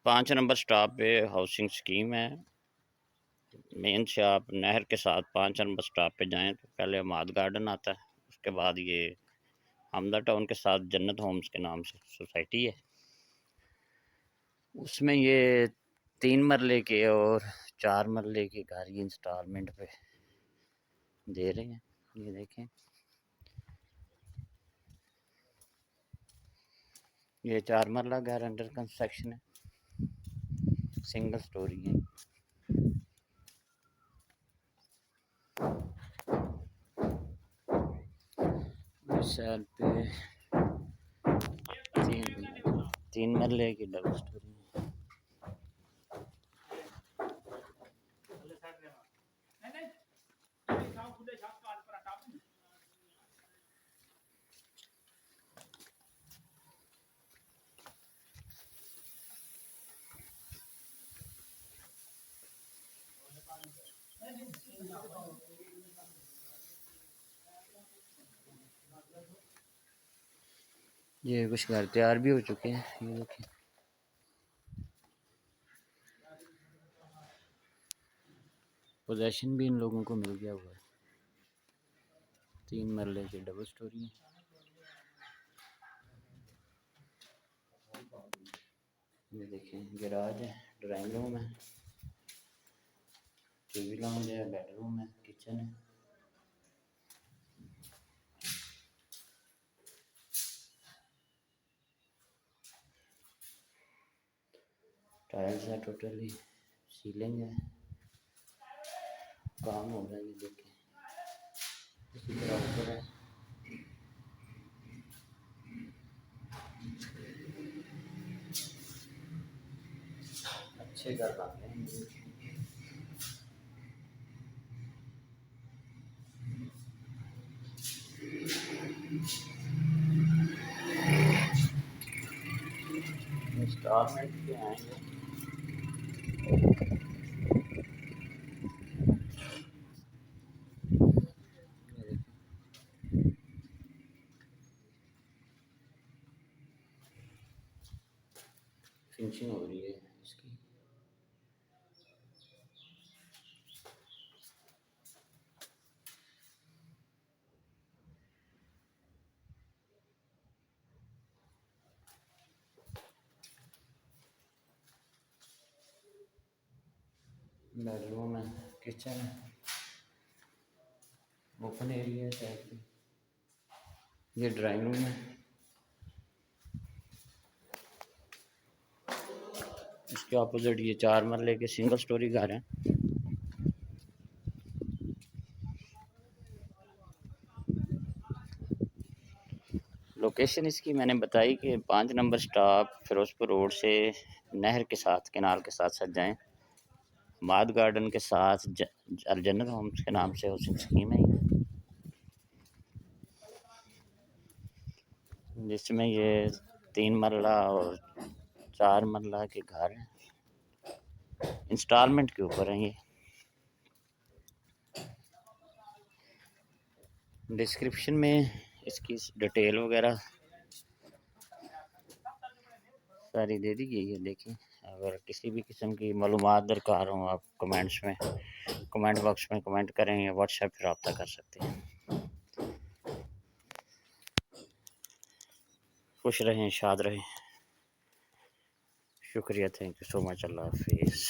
5 number stop पे housing scheme है। Main से आप नहर के साथ 5 नंबर स्टॉप पे जाएं तो पहले हमाद गार्डन आता है, उसके बाद ये हमदा टाउन के साथ जन्नत होम्स के नाम से सोसाइटी है। उसमें ये 3 मरले के और 4 मरले के घर ये इंस्टॉलमेंट पे दे रहे हैं। ये देखें, ये 4 मरला घर अंडर कंस्ट्रक्शन है, सिंगल स्टोरी है। इस साइड पे 3 मरले की डबल स्टोरी है। ये कुछ घर तैयार भी हो चुके हैं, ये देखिए। पोजेशन भी इन लोगों को मिल गया हुआ है। 3 मरले की डबल स्टोरी है। ये देखें, गैराज है, ड्राइंग रूम है, टीवी लाउंज है, बेडरूम है, किचन है। टाइल्स है, टोटली सीलिंग है, काम हो रहा है। ये देखें, इसी तरह ऊपर है। अच्छे घर बन रहे हैं। इंस्टॉलमेंट पे आएंगे। फिनिशिंग हो रही है इसकी। बेडरूम है, किचन है, ओपन एरिया है साइड पे। ये ड्राइंग रूम है। इसके अपोजिट ये 4 मरले के सिंगल स्टोरी घर हैं। लोकेशन इसकी मैंने बताई कि 5 नंबर स्टॉप फिरोजपुर रोड से नहर के साथ, किनार के साथ सज जाएँ। माद गार्डन के साथ जन्नत होम्स के नाम से हाउसिंग स्कीम है ये, जिसमें ये 3 मरला और 4 मरला के घर हैं। इंस्टॉलमेंट के ऊपर हैं ये। डिस्क्रिप्शन में इसकी डिटेल वगैरह सारी दे दी गई है। देखिए, अगर किसी भी किस्म की मालूमात दरकार हो, आप कमेंट बॉक्स में कमेंट करें या व्हाट्सएप पर रब्ता कर सकते हैं। खुश रहें, शाद रहें। शुक्रिया, थैंक यू सो मच। अल्लाह हाफिज़।